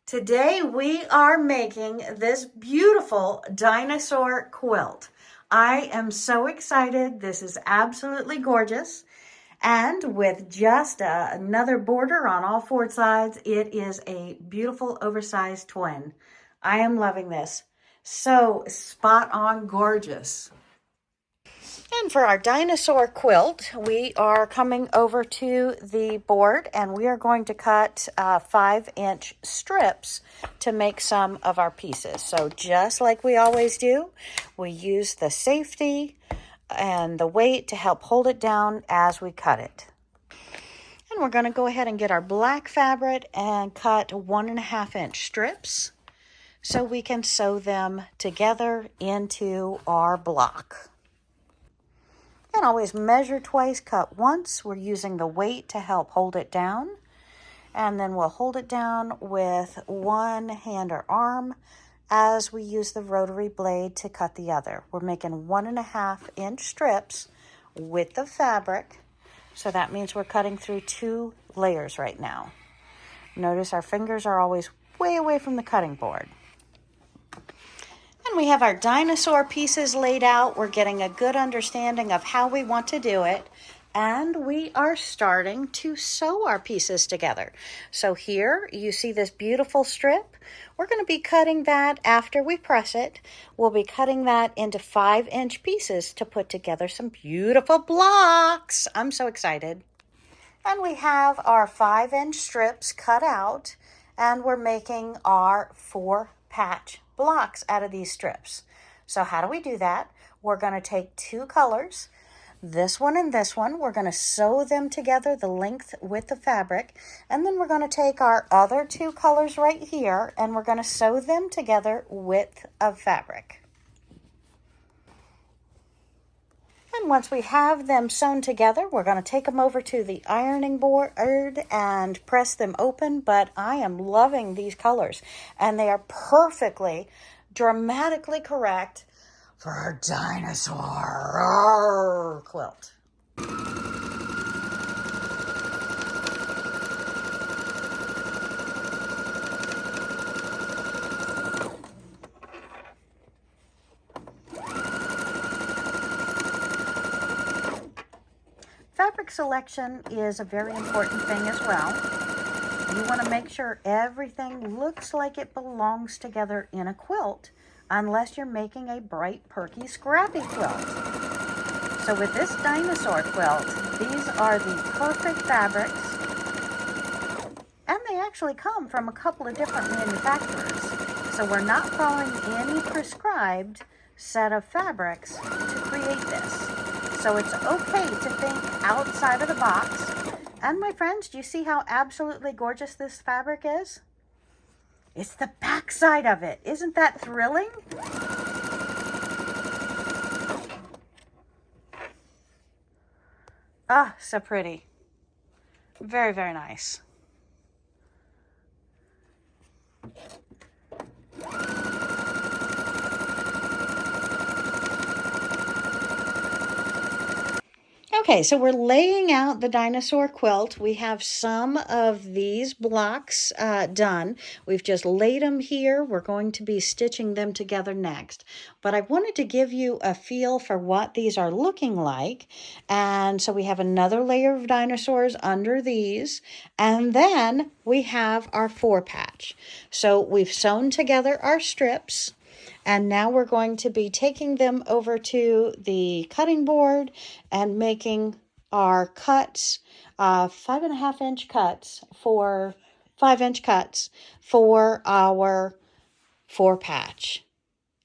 Today we are making this beautiful dinosaur quilt. I am so excited. This is absolutely gorgeous. And with just another border on all four sides, it is a beautiful oversized twin. I am loving this. So spot on gorgeous. And for our dinosaur quilt, we are coming over to the board and we are going to cut 5-inch strips to make some of our pieces. So just like we always do, we use the safety and the weight to help hold it down as we cut it. And we're going to go ahead and get our black fabric and cut 1.5-inch strips so we can sew them together into our block. And always measure twice, cut once. We're using the weight to help hold it down. And then we'll hold it down with one hand or arm as we use the rotary blade to cut the other. We're making 1.5-inch strips with the fabric. So that means we're cutting through 2 layers right now. Notice our fingers are always way away from the cutting board. And we have our dinosaur pieces laid out. We're getting a good understanding of how we want to do it. And we are starting to sew our pieces together. So here you see this beautiful strip. We're going to be cutting that after we press it. We'll be cutting that into 5-inch pieces to put together some beautiful blocks. I'm so excited. And we have our 5-inch strips cut out, and we're making our 4-patch blocks out of these strips. So how do we do that? We're going to take 2 colors, this one and this one. We're going to sew them together, the length with the fabric, and then we're going to take our other 2 colors right here and we're going to sew them together width of fabric. And once we have them sewn together, we're going to take them over to the ironing board and press them open. But I am loving these colors, and they are perfectly, dramatically correct for our dinosaur quilt. Fabric selection is a very important thing as well. You want to make sure everything looks like it belongs together in a quilt, unless you're making a bright, perky, scrappy quilt. So with this dinosaur quilt, these are the perfect fabrics, and they actually come from a couple of different manufacturers. So we're not following any prescribed set of fabrics to create this. So it's okay to think outside of the box. And my friends, do you see how absolutely gorgeous this fabric is? It's the back side of it. Isn't that thrilling? Ah, so pretty. Very, very nice. Okay, so we're laying out the dinosaur quilt. We have some of these blocks done. We've just laid them here. We're going to be stitching them together next. But I wanted to give you a feel for what these are looking like. And so we have another layer of dinosaurs under these. And then we have our 4-patch. So we've sewn together our strips. And now we're going to be taking them over to the cutting board and making our cuts, 5.5-inch cuts for 5-inch cuts for our 4-patch.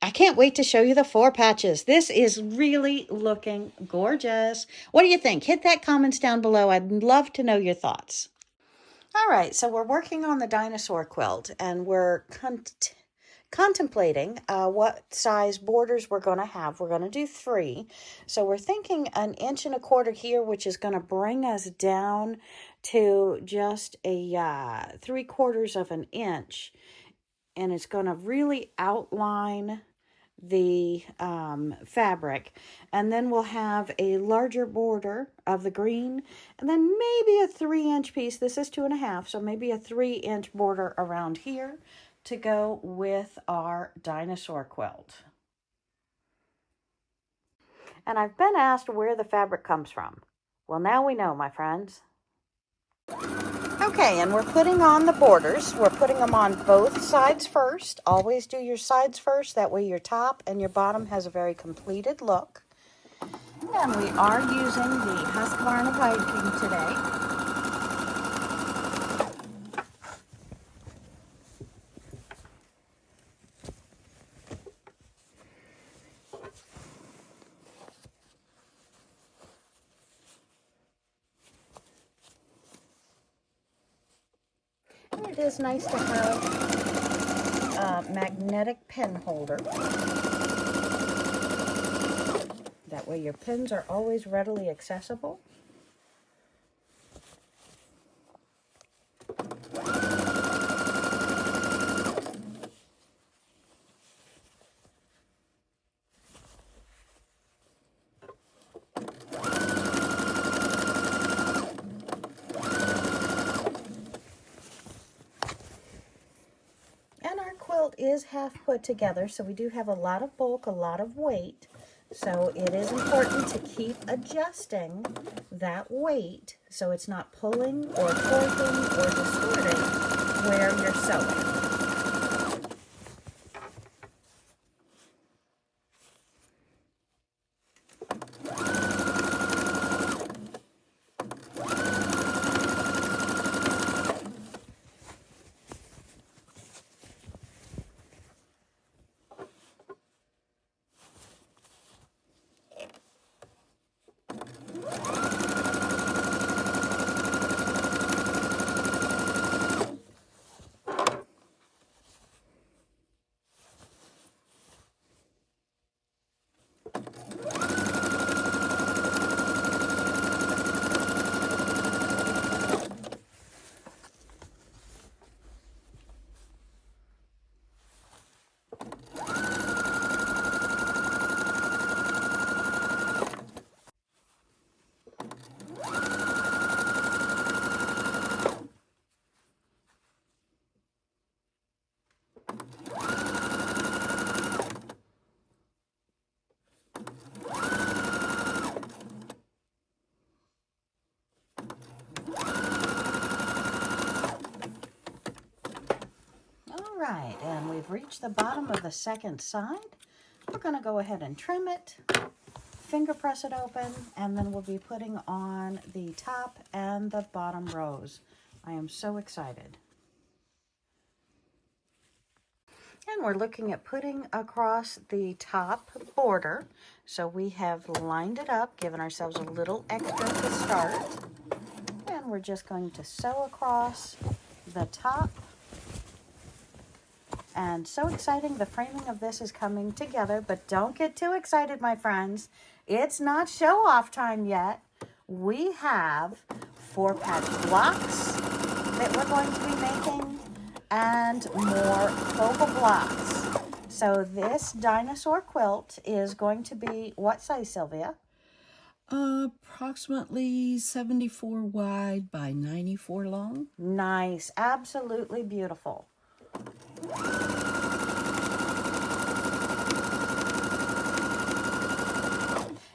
I can't wait to show you the 4 patches. This is really looking gorgeous. What do you think? Hit that comments down below. I'd love to know your thoughts. All right, so we're working on the dinosaur quilt, and we're contemplating what size borders we're going to have. We're going to do 3. So we're thinking 1.25 inches here, which is going to bring us down to just a 3/4 of an inch. And it's going to really outline the fabric, and then we'll have a larger border of the green, and then maybe a 3-inch piece. This is 2.5, so maybe a 3-inch border around here to go with our dinosaur quilt. And I've been asked where the fabric comes from. Well, now we know, my friends. Okay, and we're putting on the borders. We're putting them on both sides first. Always do your sides first. That way your top and your bottom has a very completed look. And we are using the Husqvarna Viking today. And it is nice to have a magnetic pen holder. That way your pens are always readily accessible. And our quilt is half put together, so we do have a lot of bulk, a lot of weight. So it is important to keep adjusting that weight so it's not pulling or torquing or distorting where you're sewing. Right, and we've reached the bottom of the second side. We're going to go ahead and trim it, finger press it open, and then we'll be putting on the top and the bottom rows. I am so excited. And we're looking at putting across the top border. So we have lined it up, given ourselves a little extra to start. And we're just going to sew across the top. And so exciting, the framing of this is coming together, but don't get too excited, my friends. It's not show-off time yet. We have 4-patch blocks that we're going to be making and more focal blocks. So this dinosaur quilt is going to be what size, Sylvia? Approximately 74 wide by 94 long. Nice, absolutely beautiful.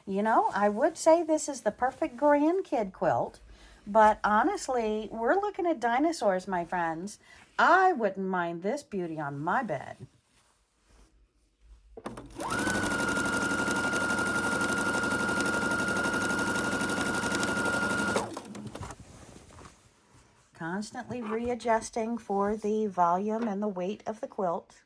You know, I would say this is the perfect grandkid quilt, but honestly, we're looking at dinosaurs, my friends. I wouldn't mind this beauty on my bed. Constantly readjusting for the volume and the weight of the quilt.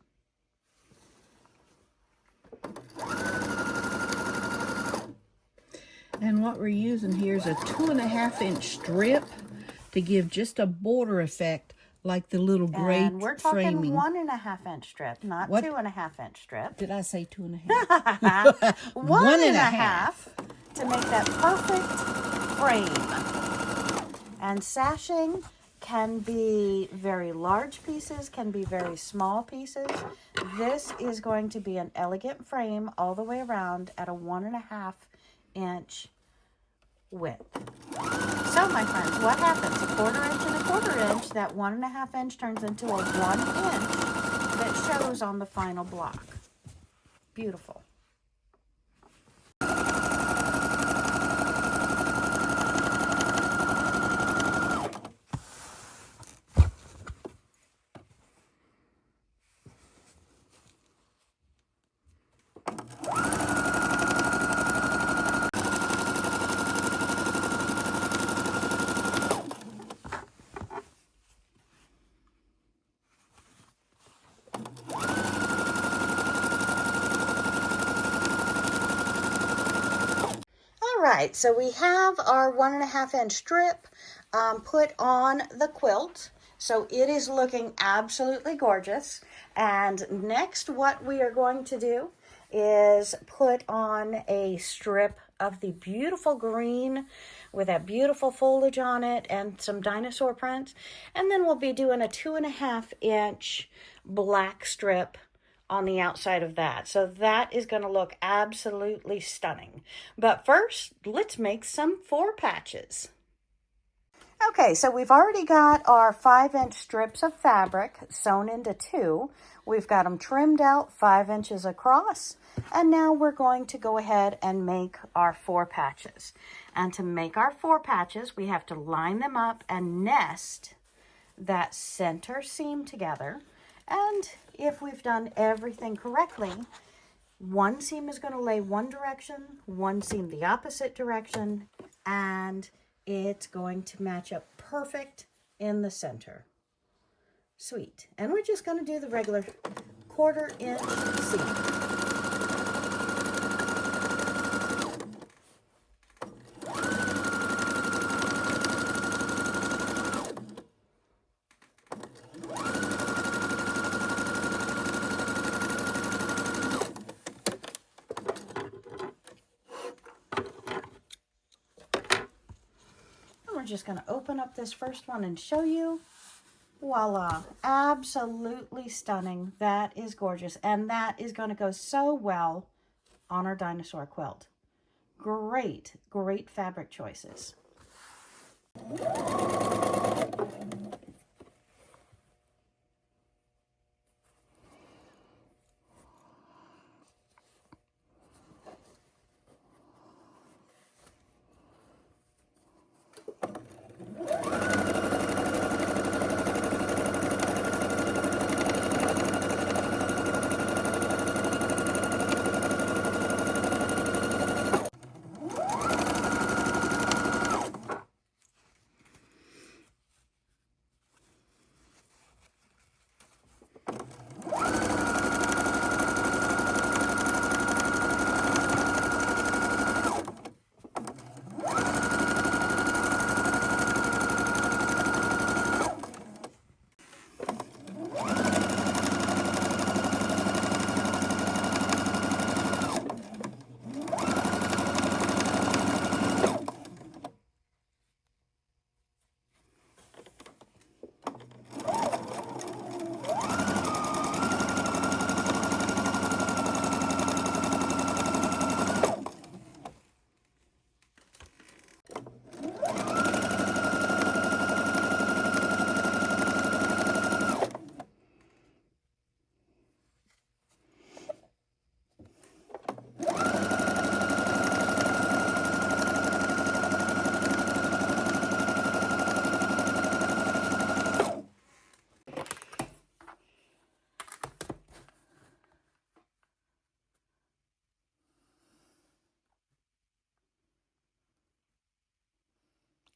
And what we're using here is a 2.5-inch strip to give just a border effect like the little gray And we're talking framing. 1.5-inch strip, not 2.5-inch strip. Did I say 2.5? 1.5 to make that perfect frame. And sashing can be very large pieces, can be very small pieces. This is going to be an elegant frame all the way around at a 1.5 inch width. So my friends, what happens? A 1/4 inch and a 1/4 inch, that 1.5 inch turns into a 1 inch that shows on the final block. Beautiful. All right, so we have our 1.5 inch strip put on the quilt. So it is looking absolutely gorgeous. And next, what we are going to do is put on a strip of the beautiful green with that beautiful foliage on it and some dinosaur prints. And then we'll be doing a 2.5 inch black strip on the outside of that. So that is going to look absolutely stunning. But first, let's make some 4 patches. Okay, so we've already got our 5-inch strips of fabric sewn into 2. We've got them trimmed out 5 inches across. And now we're going to go ahead and make our 4 patches. And to make our 4 patches, we have to line them up and nest that center seam together. And if we've done everything correctly, one seam is going to lay one direction, one seam the opposite direction, and it's going to match up perfect in the center. Sweet. And we're just going to do the regular 1/4 inch seam. We're just going to open up this first one and show you. Voila, absolutely stunning. That is gorgeous, and that is going to go so well on our dinosaur quilt. Great, great fabric choices.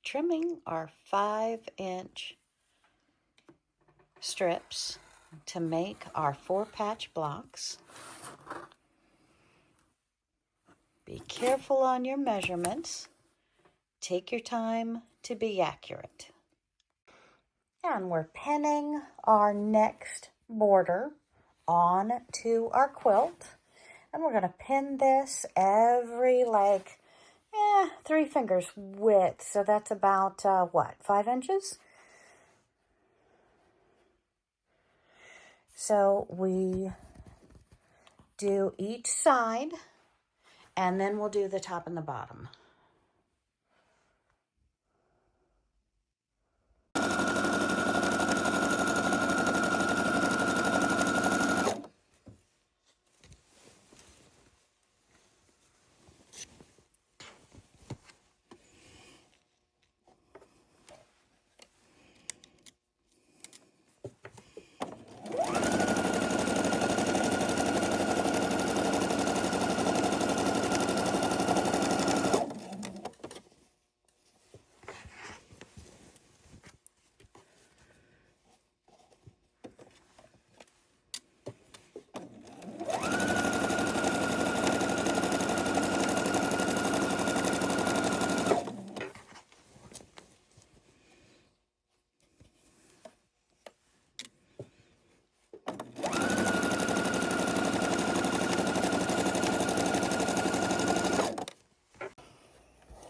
Trimming our 5-inch strips to make our 4-patch blocks. Be careful on your measurements. Take your time to be accurate. And we're pinning our next border onto our quilt. And we're going to pin this every 3 fingers width. So that's about, 5 inches? So we do each side, and then we'll do the top and the bottom.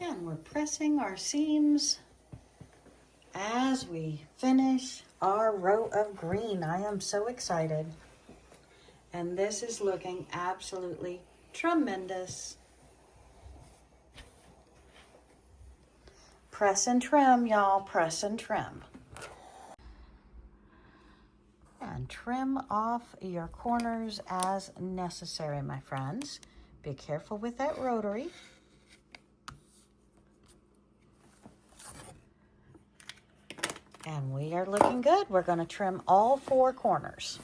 And we're pressing our seams as we finish our row of green. I am so excited. And this is looking absolutely tremendous. Press and trim, y'all. Press and trim. And trim off your corners as necessary, my friends. Be careful with that rotary. And we are looking good. We're going to trim all 4 corners.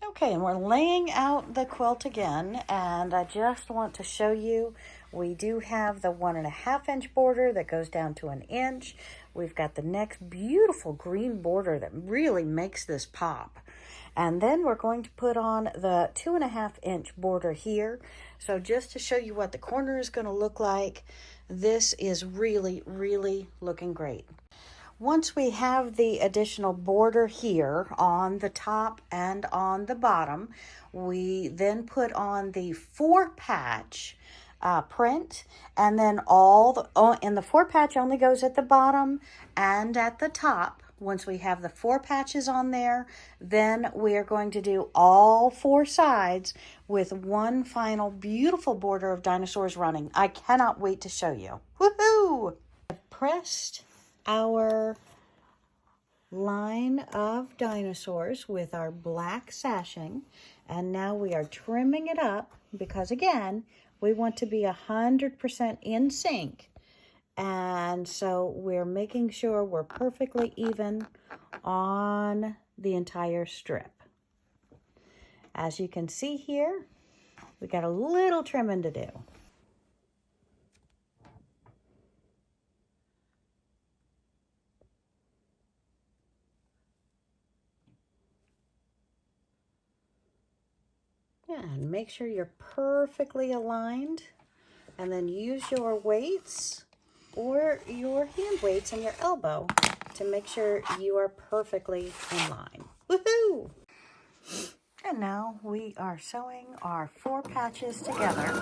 Okay, and we're laying out the quilt again, and I just want to show you, we do have the 1.5 inch border that goes down to 1 inch. We've got the next beautiful green border that really makes this pop. And then we're going to put on the 2.5 inch border here. So just to show you what the corner is going to look like, this is really, really looking great. Once we have the additional border here on the top and on the bottom, we then put on the 4-patch print, and then and the 4-patch only goes at the bottom and at the top. Once we have the 4 patches on there, then we are going to do all 4 sides with one final beautiful border of dinosaurs running. I cannot wait to show you. Woohoo! I've pressed our line of dinosaurs with our black sashing, and now we are trimming it up because, again, we want to be 100% in sync. And so we're making sure we're perfectly even on the entire strip. As you can see here, we got a little trimming to do. Yeah, and make sure you're perfectly aligned, and then use your weights or your hand weights and your elbow to make sure you are perfectly in line. Woohoo! And now we are sewing our 4 patches together.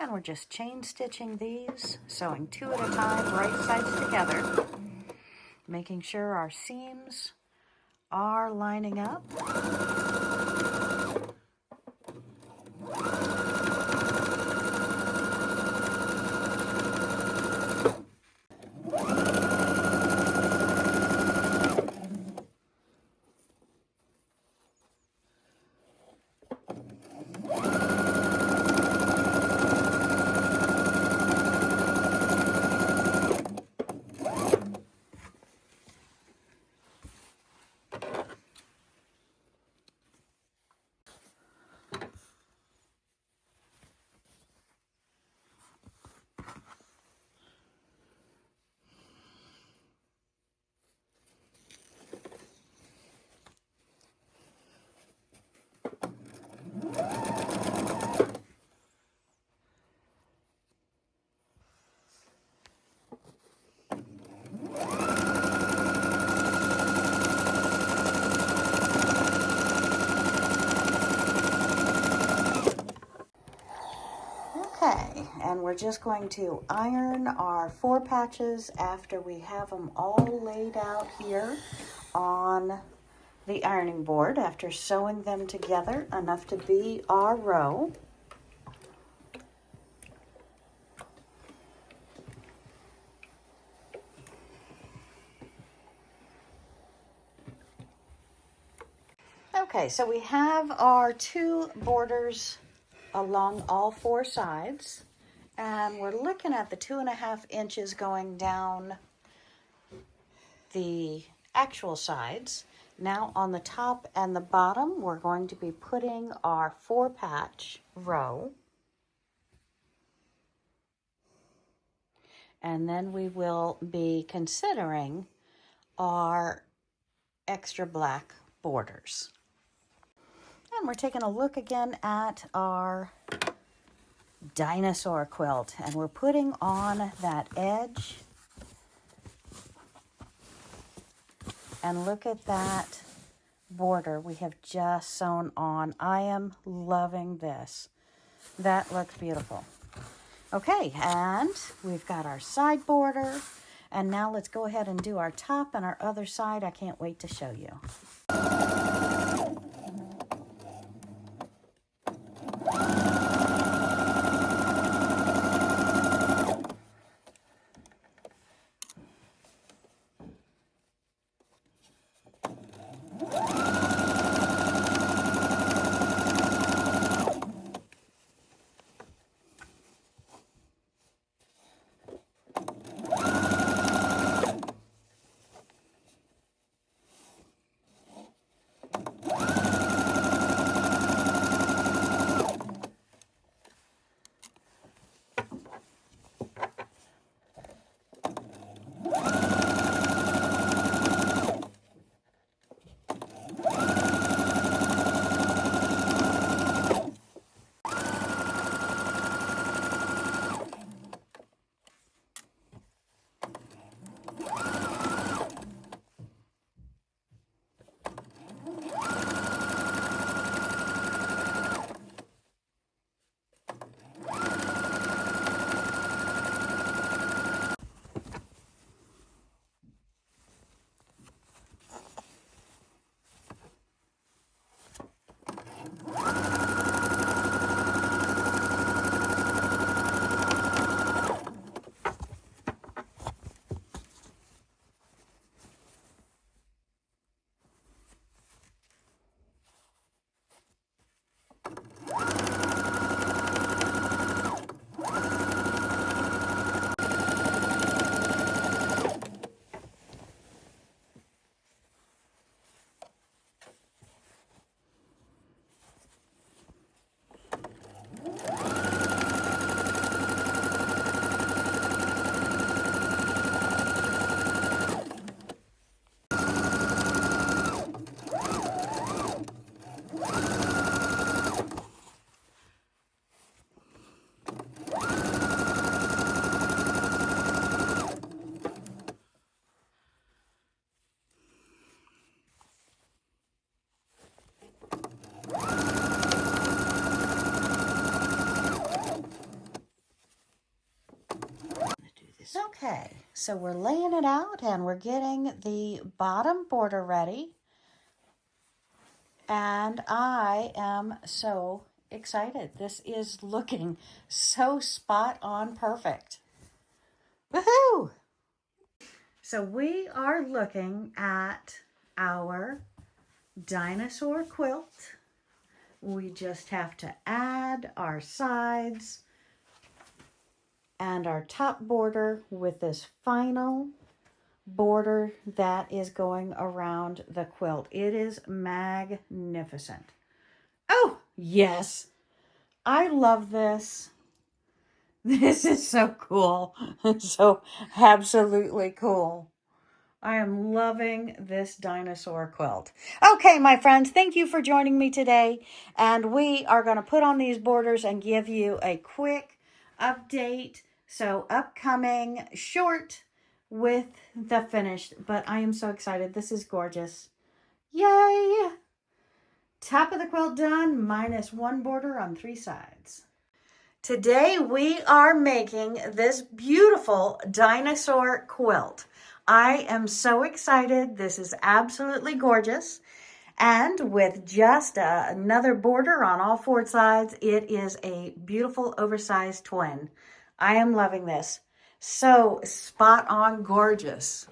And we're just chain stitching these, sewing 2 at a time, right sides together, making sure our seams are lining up. and we're just going to iron our 4 patches after we have them all laid out here on the ironing board after sewing them together enough to be our row. Okay, so we have our 2 borders along all 4 sides, and we're looking at the 2.5 inches going down the actual sides. Now on the top and the bottom, we're going to be putting our 4 patch row, and then we will be considering our extra black borders. And we're taking a look again at our dinosaur quilt, and we're putting on that edge, and look at that border we have just sewn on. I am loving this. That looks beautiful. Okay, and we've got our side border, and now let's go ahead and do our top and our other side. I can't wait to show you. Okay, so we're laying it out and we're getting the bottom border ready. And I am so excited. This is looking so spot on perfect. Woohoo! So we are looking at our dinosaur quilt. We just have to add our sides and our top border with this final border that is going around the quilt. It is magnificent. Oh, yes. I love this. This is so cool. So absolutely cool. I am loving this dinosaur quilt. Okay, my friends, thank you for joining me today. And we are going to put on these borders and give you a quick update. So upcoming short with the finished. But I am so excited. This is gorgeous. Yay! Top of the quilt done, minus 1 border on 3 sides. Today we are making this beautiful dinosaur quilt. I am so excited. This is absolutely gorgeous. And with just another border on all four sides, it is a beautiful oversized twin. I am loving this. So spot on gorgeous.